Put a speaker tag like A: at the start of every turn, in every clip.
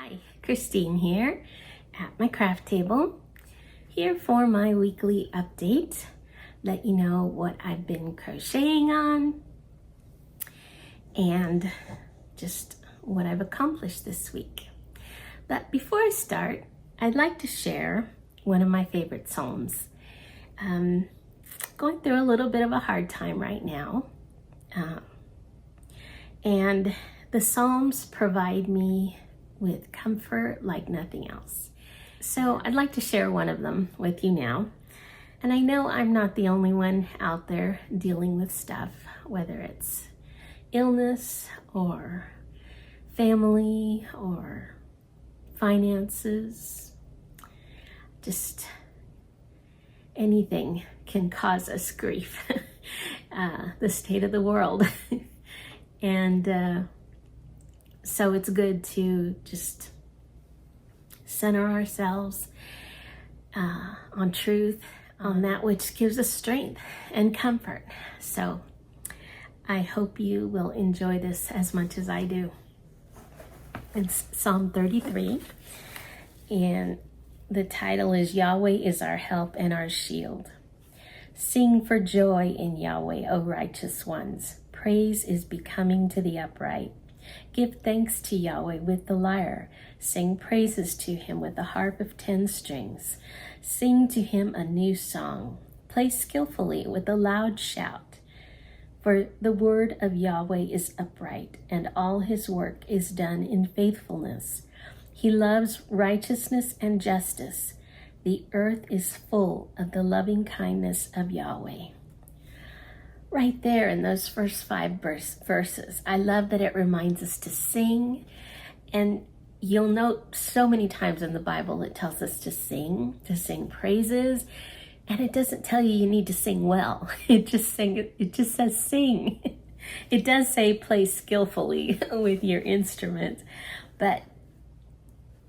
A: Hi, Christine here at my craft table, here for my weekly update. Let you know what I've been crocheting on and just what I've accomplished this week. But before I start, I'd like to share one of my favorite psalms. Going through a little bit of a hard time right now, and the psalms provide me with comfort like nothing else. So I'd like to share one of them with you now. And I know I'm not the only one out there dealing with stuff, whether it's illness or family or finances. Just anything can cause us grief. The state of the world. And so it's good to just center ourselves on truth, on that which gives us strength and comfort. So I hope you will enjoy this as much as I do. It's Psalm 33, and the title is Yahweh is our help and our shield. Sing for joy in Yahweh, O righteous ones. Praise is becoming to the upright. Give thanks to Yahweh with the lyre. Sing praises to him with the harp of 10 strings. Sing to him a new song. Play skillfully with a loud shout. For the word of Yahweh is upright, and all his work is done in faithfulness. He loves righteousness and justice. The earth is full of the loving kindness of Yahweh. Right there in those first 5 verses, I love that it reminds us to sing. And you'll note so many times in the Bible it tells us to sing praises. And it doesn't tell you need to sing well. It just says sing. It does say play skillfully with your instrument. But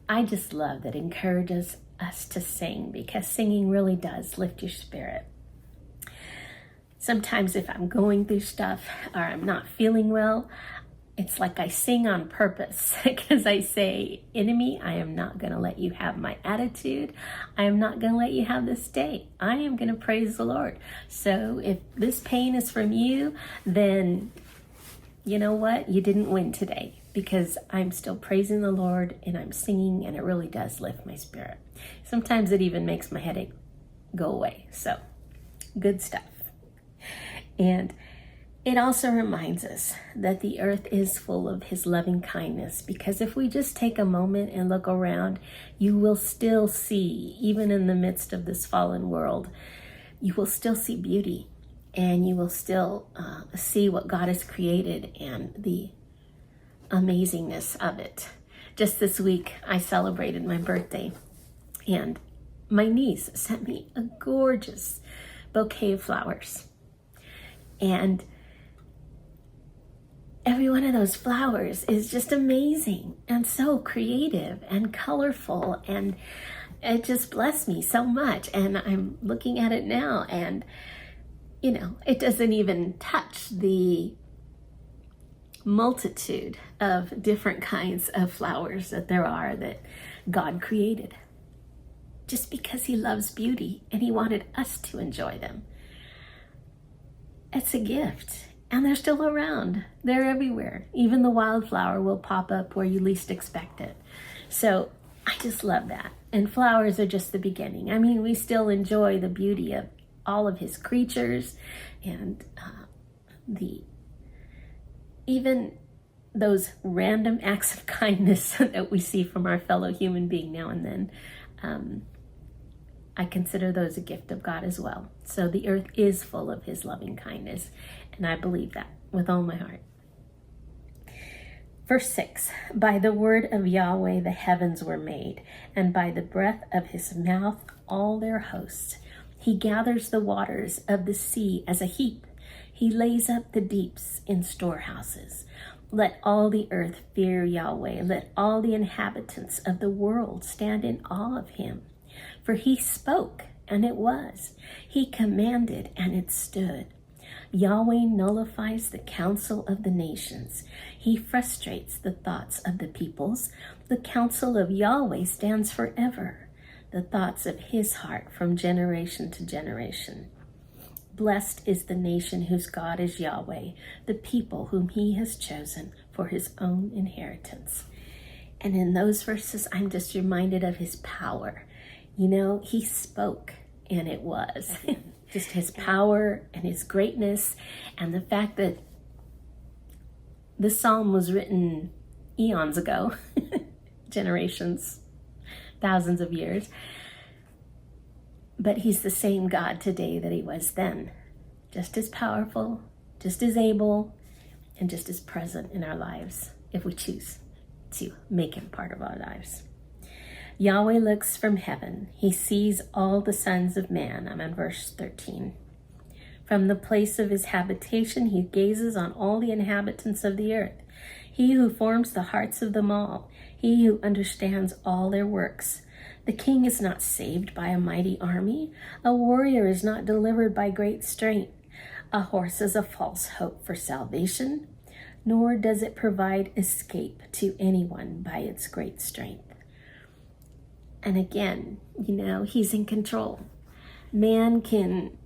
A: I just love that it encourages us to sing, because singing really does lift your spirit. Sometimes if I'm going through stuff or I'm not feeling well, it's like I sing on purpose, because I say, enemy, I am not going to let you have my attitude. I am not going to let you have this day. I am going to praise the Lord. So if this pain is from you, then you know what? You didn't win today, because I'm still praising the Lord and I'm singing, and it really does lift my spirit. Sometimes it even makes my headache go away. So good stuff. And it also reminds us that the earth is full of his loving kindness, because if we just take a moment and look around, you will still see, even in the midst of this fallen world, you will still see beauty, and you will still see what God has created and the amazingness of it. Just this week, I celebrated my birthday, and my niece sent me a gorgeous bouquet of flowers. And every one of those flowers is just amazing and so creative and colorful, and it just blessed me so much. And I'm looking at it now, and you know, it doesn't even touch the multitude of different kinds of flowers that there are that God created, just because he loves beauty and he wanted us to enjoy them. It's a gift, and they're still around. They're everywhere. Even the wildflower will pop up where you least expect it. So I just love that. And flowers are just the beginning. I mean, we still enjoy the beauty of all of his creatures, and even those random acts of kindness that we see from our fellow human being now and then. I consider those a gift of God as well. So the earth is full of his loving kindness, and I believe that with all my heart. Verse 6, by the word of Yahweh the heavens were made, and by the breath of his mouth all their hosts. He gathers the waters of the sea as a heap. He lays up the deeps in storehouses. Let all the earth fear Yahweh. Let all the inhabitants of the world stand in awe of him. For he spoke, and it was. He commanded, and it stood. Yahweh nullifies the counsel of the nations. He frustrates the thoughts of the peoples. The counsel of Yahweh stands forever, the thoughts of his heart from generation to generation. Blessed is the nation whose God is Yahweh, the people whom he has chosen for his own inheritance. And in those verses, I'm just reminded of his power. You know, he spoke and it was. Just his power and his greatness, and the fact that this psalm was written eons ago, generations, thousands of years. But he's the same God today that he was then. Just as powerful, just as able, and just as present in our lives, if we choose to make him part of our lives. Yahweh looks from heaven. He sees all the sons of man. I'm in verse 13. From the place of his habitation, he gazes on all the inhabitants of the earth. He who forms the hearts of them all. He who understands all their works. The king is not saved by a mighty army. A warrior is not delivered by great strength. A horse is a false hope for salvation, nor does it provide escape to anyone by its great strength. And again, you know, he's in control. Man can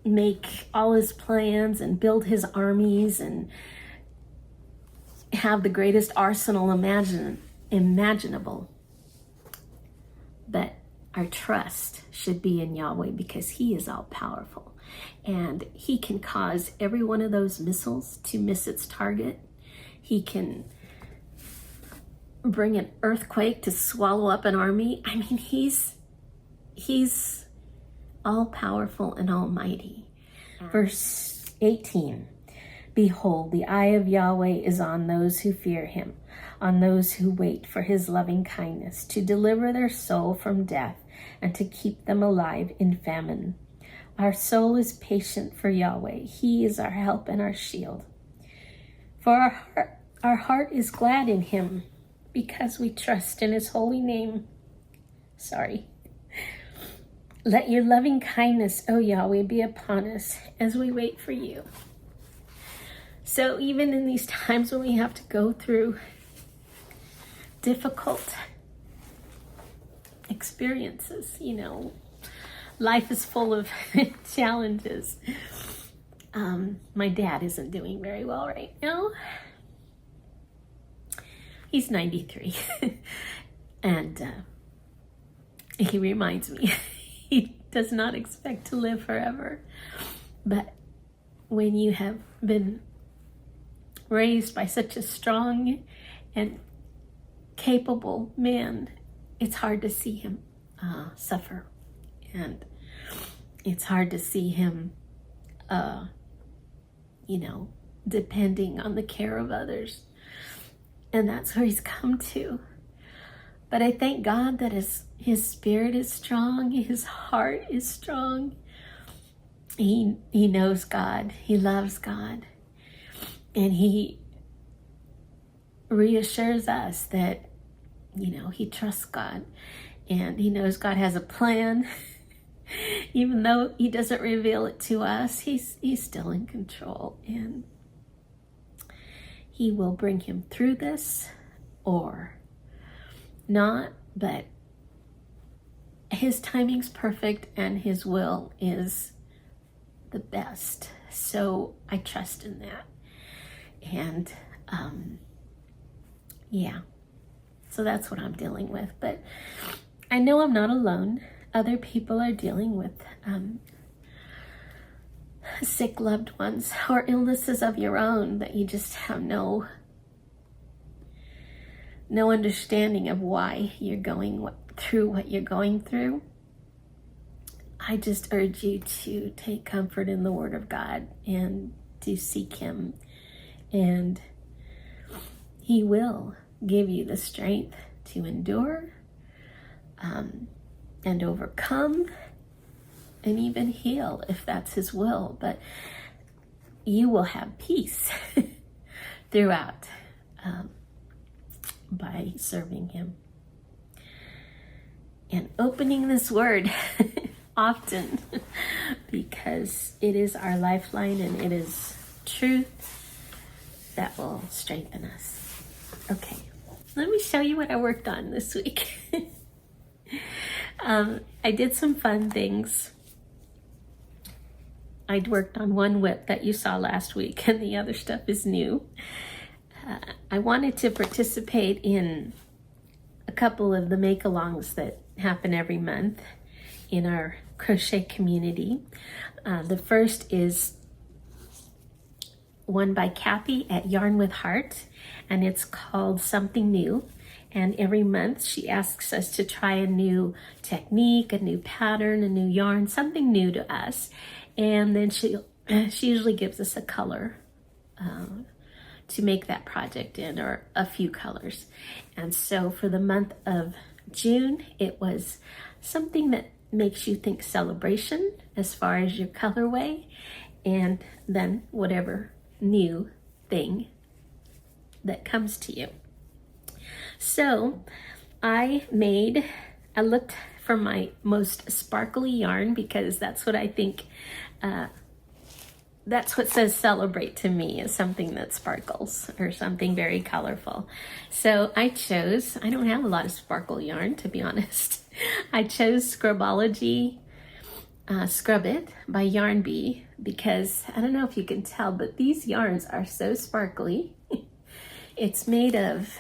A: make all his plans and build his armies and have the greatest arsenal imaginable. But our trust should be in Yahweh because he is all powerful. And he can cause every one of those missiles to miss its target. He can bring an earthquake to swallow up an army. I mean, he's all powerful and almighty. Verse 18, behold, the eye of Yahweh is on those who fear him, on those who wait for his loving kindness, to deliver their soul from death and to keep them alive in famine. Our soul is patient for Yahweh. He is our help and our shield. For our heart is glad in him, because we trust in his holy name. Let your loving kindness, O Yahweh, be upon us as we wait for you. So even in these times when we have to go through difficult experiences, you know, life is full of challenges. My dad isn't doing very well right now. He's 93, and he reminds me he does not expect to live forever. But when you have been raised by such a strong and capable man, it's hard to see him suffer, and it's hard to see him, depending on the care of others. And that's where he's come to. But I thank God that his spirit is strong, his heart is strong. He knows God, he loves God. And he reassures us that, he trusts God. And he knows God has a plan. Even though he doesn't reveal it to us, he's still in control. And he will bring him through this or not, but his timing's perfect and his will is the best. So I trust in that. And so that's what I'm dealing with. But I know I'm not alone. Other people are dealing with sick loved ones or illnesses of your own that you just have no understanding of why you're going through what you're going through. I just urge you to take comfort in the Word of God and to seek him, and he will give you the strength to endure and overcome and even heal if that's his will. But you will have peace throughout by serving him and opening this word often, because it is our lifeline and it is truth that will strengthen us. Okay, let me show you what I worked on this week. I did some fun things. I'd worked on one whip that you saw last week, and the other stuff is new. I wanted to participate in a couple of the make-alongs that happen every month in our crochet community. The first is one by Kathy at Yarn with Heart, and it's called Something New. And every month she asks us to try a new technique, a new pattern, a new yarn, something new to us. And then she usually gives us a color to make that project in, or a few colors. And so for the month of June, it was something that makes you think celebration as far as your colorway, and then whatever new thing that comes to you. So I looked for my most sparkly yarn, because that's what I think, that's what says celebrate to me, is something that sparkles or something very colorful. So I don't have a lot of sparkle yarn, to be honest. I chose Scrubology Scrub It by Yarn Bee, because I don't know if you can tell, but these yarns are so sparkly. It's made of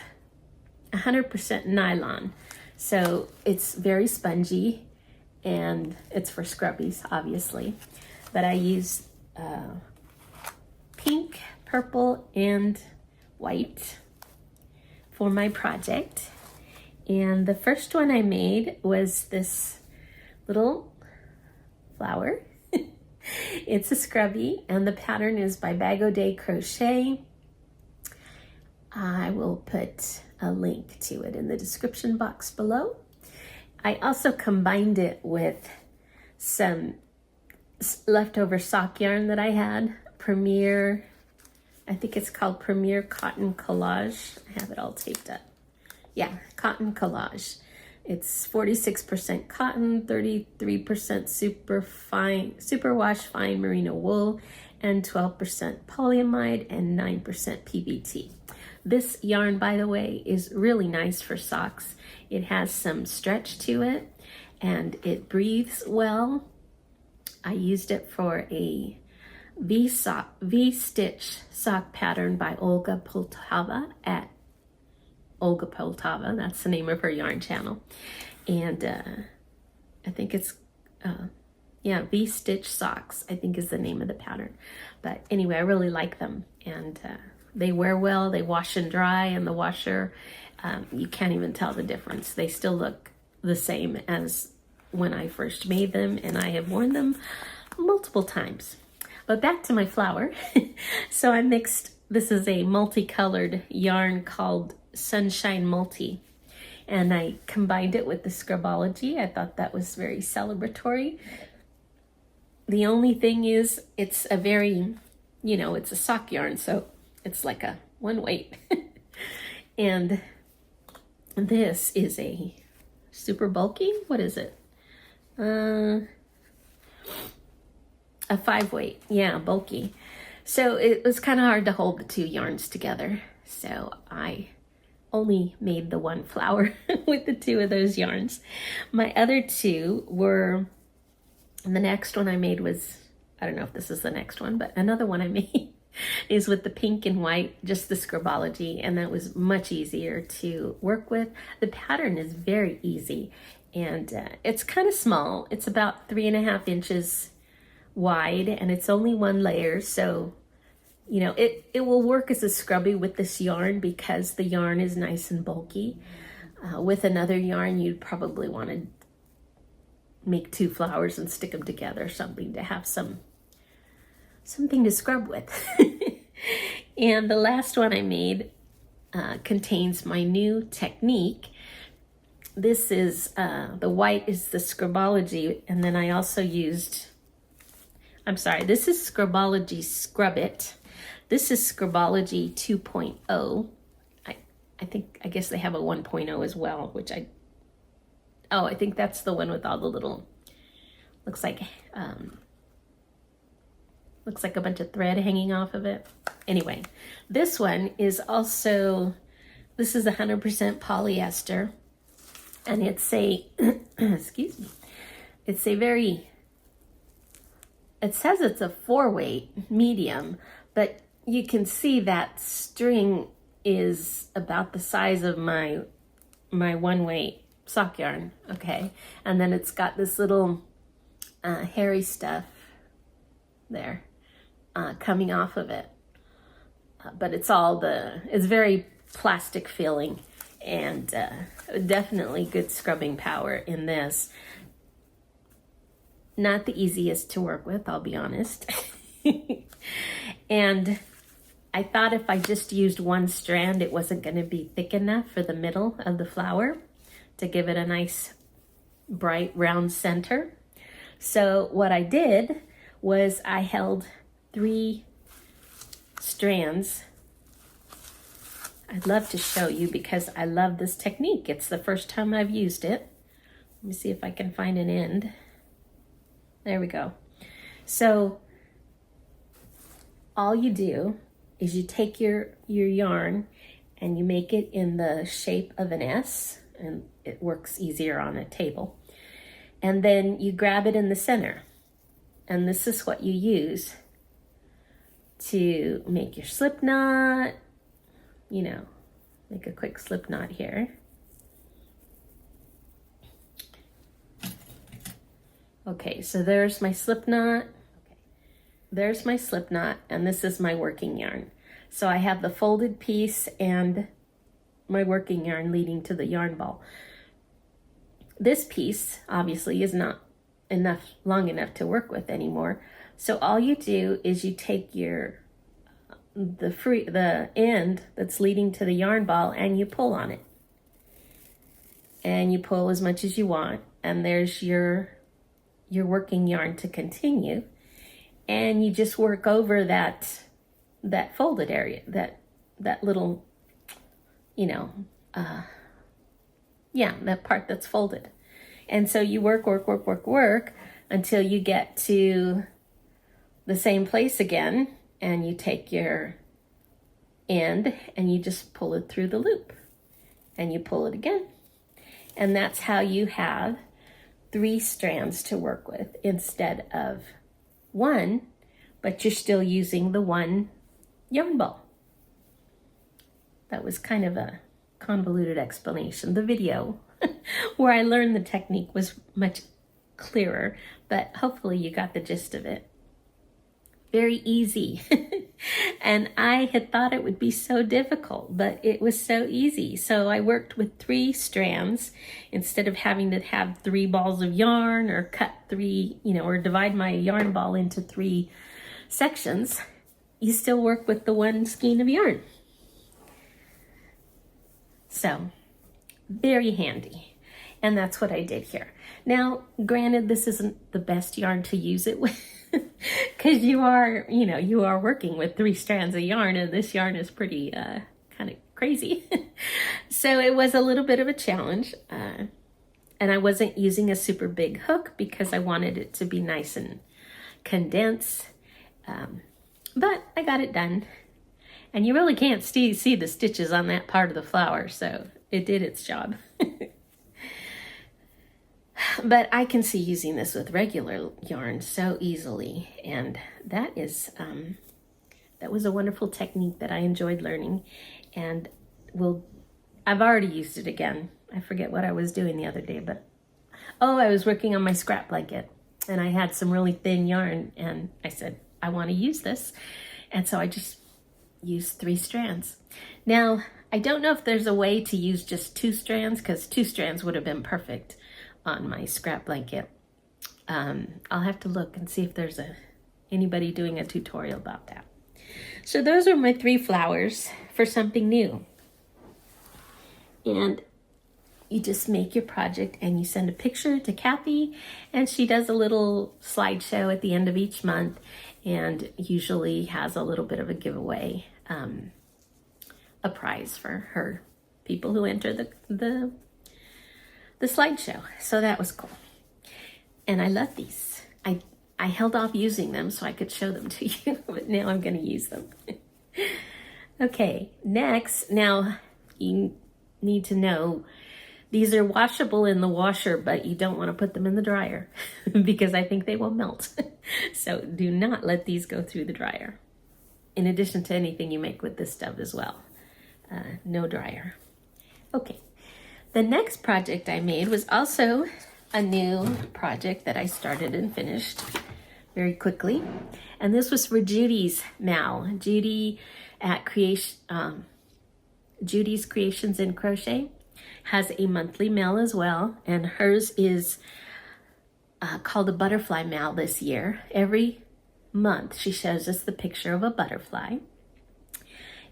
A: 100% nylon, so it's very spongy, and it's for scrubbies, obviously. But I use pink, purple, and white for my project. And the first one I made was this little flower. It's a scrubby, and the pattern is by Bag O' Day Crochet. I will put a link to it in the description box below. I also combined it with some leftover sock yarn that I had, Premier, I think it's called Premier Cotton Collage. I have it all taped up. Yeah, Cotton Collage. It's 46% cotton, 33% superwash fine merino wool, and 12% polyamide and 9% PBT. This yarn, by the way, is really nice for socks. It has some stretch to it, and it breathes well. I used it for a V-stitch sock pattern by Olga Poltava at Olga Poltava. That's the name of her yarn channel. And I think it's, V-stitch socks, I think is the name of the pattern. But anyway, I really like them. And they wear well, they wash and dry in the washer. You can't even tell the difference. They still look the same as when I first made them, and I have worn them multiple times. But back to my flower. So I mixed, this is a multicolored yarn called Sunshine Multi, and I combined it with the Scrubology. I thought that was very celebratory. The only thing is, it's a very, it's a sock yarn, so it's like a one weight. And this is a super bulky, what is it? A 5 weight, yeah, bulky. So it was kind of hard to hold the two yarns together. So I only made the one flower with the two of those yarns. My other two were, the next one I made was, I don't know if this is the next one, but another one I made is with the pink and white, just the Scrubology, and that was much easier to work with. The pattern is very easy, and it's kind of small. It's about 3.5 inches wide, and it's only one layer, so it will work as a scrubby with this yarn because the yarn is nice and bulky. With another yarn, you'd probably want to make 2 flowers and stick them together, something to have something to scrub with. And the last one I made contains my new technique. This is, the white is the Scrubology, and then I also used, this is Scrubology Scrub It. This is Scrubology 2.0. I guess they have a 1.0 as well, which I think that's the one with all the little, looks like a bunch of thread hanging off of it. Anyway, this one is also this is 100% polyester, and it's a, excuse me, it's a very, it says it's a 4-weight medium, but you can see that string is about the size of my 1-weight sock yarn, okay? And then it's got this little hairy stuff there coming off of it. But it's very plastic feeling, and definitely good scrubbing power in this. Not the easiest to work with, I'll be honest. And I thought if I just used one strand, it wasn't going to be thick enough for the middle of the flower to give it a nice bright round center. So what I did was I held 3 strands. I'd love to show you because I love this technique. It's the first time I've used it. Let me see if I can find an end. There we go. So all you do is you take your yarn and you make it in the shape of an S, and it works easier on a table. And then you grab it in the center, and this is what you use to make your slip knot, you know, make a quick slip knot here. Okay, so there's my slip knot. There's my slip knot, and this is my working yarn. So I have the folded piece and my working yarn leading to the yarn ball. This piece obviously is not long enough to work with anymore. So all you do is you take the end that's leading to the yarn ball and you pull on it. And you pull as much as you want, and there's your working yarn to continue. And you just work over that folded area, that little, you know, that part that's folded. And so you work until you get to the same place again, and you take your end and you just pull it through the loop, and you pull it again. And that's how you have 3 strands to work with instead of 1, but you're still using the 1 yarn ball. That was kind of a convoluted explanation. The video where I learned the technique was much clearer, but hopefully you got the gist of it. Very easy. And I had thought it would be so difficult, but it was so easy. So I worked with 3 strands instead of having to have 3 balls of yarn or cut 3, or divide my yarn ball into 3 sections. You still work with the 1 skein of yarn. So very handy. And that's what I did here. Now, granted, this isn't the best yarn to use it with, because you are working with 3 strands of yarn, and this yarn is pretty kind of crazy. So it was a little bit of a challenge. And I wasn't using a super big hook because I wanted it to be nice and condensed. But I got it done. And you really can't see the stitches on that part of the flower, so it did its job. But I can see using this with regular yarn so easily, and that was a wonderful technique that I enjoyed learning, and I've already used it again. I forget what I was doing the other day, but I was working on my scrap blanket, and I had some really thin yarn, and I said, I want to use this, and so I just used 3 strands. Now, I don't know if there's a way to use just 2 strands, because 2 strands would have been perfect on my scrap blanket. I'll have to look and see if there's anybody doing a tutorial about that. So those are my 3 flowers for something new. And you just make your project and you send a picture to Kathy, and she does a little slideshow at the end of each month, and usually has a little bit of a giveaway, a prize for her people who enter the slideshow. So that was cool. And I love these. I held off using them so I could show them to you, but now I'm going to use them. Okay, next. Now, you need to know these are washable in the washer, but you don't want to put them in the dryer because I think they will melt. So do not let these go through the dryer. In addition to anything you make with this stuff as well. No dryer. Okay. The next project I made was also a new project that I started and finished very quickly. And this was for Judy's Mal. Judy at Judy's Creations in Crochet has a monthly mail as well, and hers is called a butterfly mail this year. Every month she shows us the picture of a butterfly,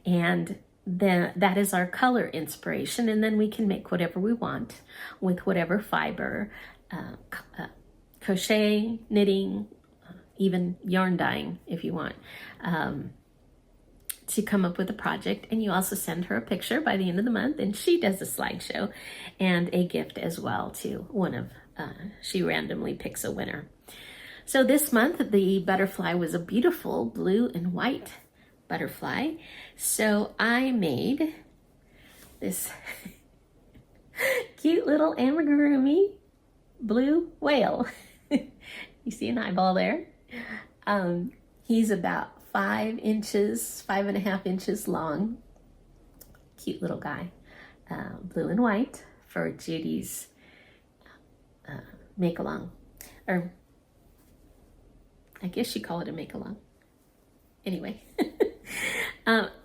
A: and then that is our color inspiration, and then we can make whatever we want with whatever fiber, crochet, knitting, even yarn dyeing if you want, to come up with a project. And you also send her a picture by the end of the month, and she does a slideshow and a gift as well to one of, she randomly picks a winner. So this month the butterfly was a beautiful blue and white butterfly. So I made this cute little amigurumi blue whale. You see an eyeball there. He's about 5.5 inches long. Cute little guy. Blue and white for Judy's make-along. Or I guess you call it a make-along. Anyway.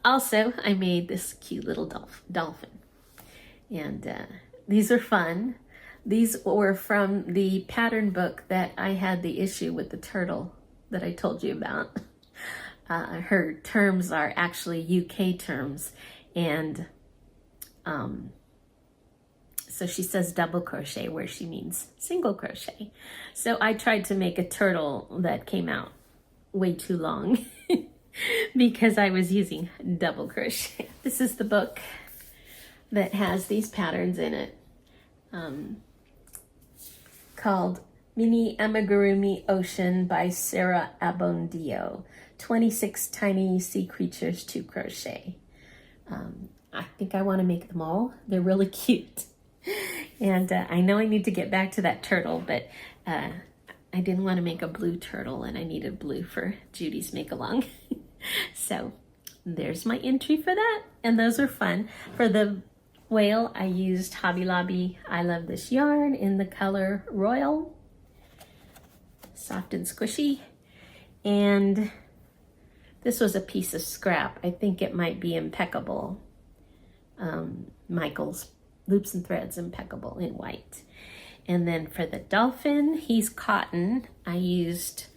A: Also, I made this cute little dolphin. And these are fun. These were from the pattern book that I had the issue with the turtle that I told you about. Her terms are actually UK terms, and so she says double crochet where she means single crochet. So I tried to make a turtle that came out way too long because I was using double crochet. This is the book that has these patterns in it, called Mini Amigurumi Ocean by Sarah Abondio. 26 tiny sea creatures to crochet. I think I want to make them all. They're really cute. And I know I need to get back to that turtle, but I didn't want to make a blue turtle, and I needed blue for Judy's make-along. So there's my entry for that, and those are fun. For the whale, I used Hobby Lobby I Love This Yarn in the color Royal. Soft and squishy. And this was a piece of scrap. I think it might be Impeccable. Michael's Loops and Threads Impeccable in white. And then for the dolphin, he's cotton. I used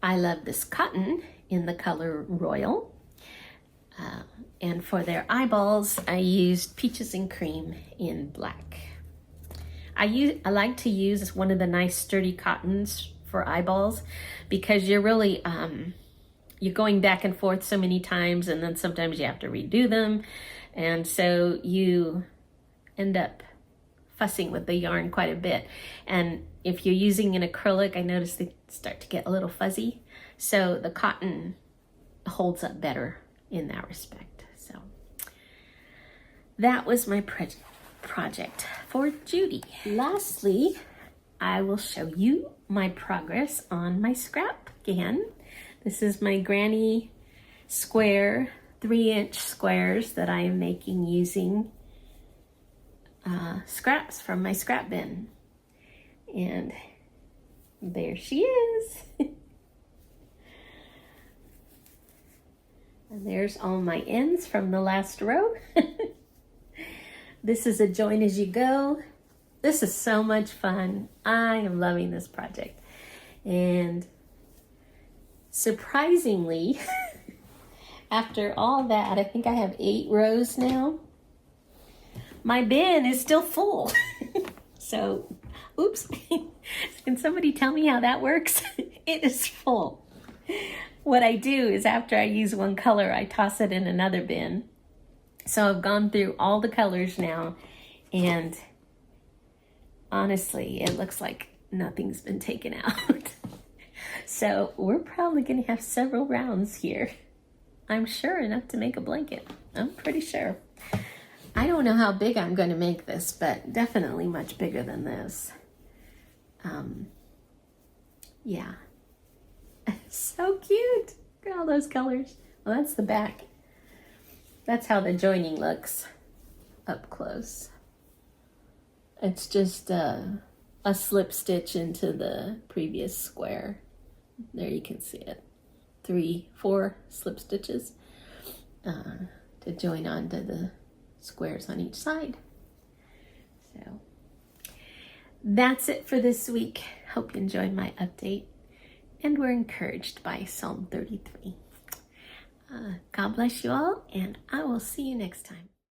A: I Love This Cotton in the color Royal. And for their eyeballs, I used Peaches and Cream in black. I like to use one of the nice sturdy cottons for eyeballs because you're really you're going back and forth so many times, and then sometimes you have to redo them, and so you end up fussing with the yarn quite a bit. And if you're using an acrylic, I noticed they start to get a little fuzzy, so the cotton holds up better in that respect. So that was my project for Judy. Lastly, I will show you my progress on my scrap again. This is my granny square 3-inch squares that I am making using scraps from my scrap bin. And there she is. And there's all my ends from the last row. This is a join as you go. This is so much fun. I am loving this project. And surprisingly, after all that, I think I have 8 rows now. My bin is still full. So, oops. Can somebody tell me how that works? It is full. What I do is after I use one color, I toss it in another bin. So I've gone through all the colors now, and honestly, it looks like nothing's been taken out. So we're probably going to have several rounds here. I'm sure enough to make a blanket. I'm pretty sure. I don't know how big I'm going to make this, but definitely much bigger than this. Yeah. So cute. Look at all those colors. Well, that's the back. That's how the joining looks up close. It's just a slip stitch into the previous square. There you can see it. 4 slip stitches to join onto the squares on each side. So that's it for this week. Hope you enjoyed my update and were encouraged by Psalm 33. God bless you all, and I will see you next time.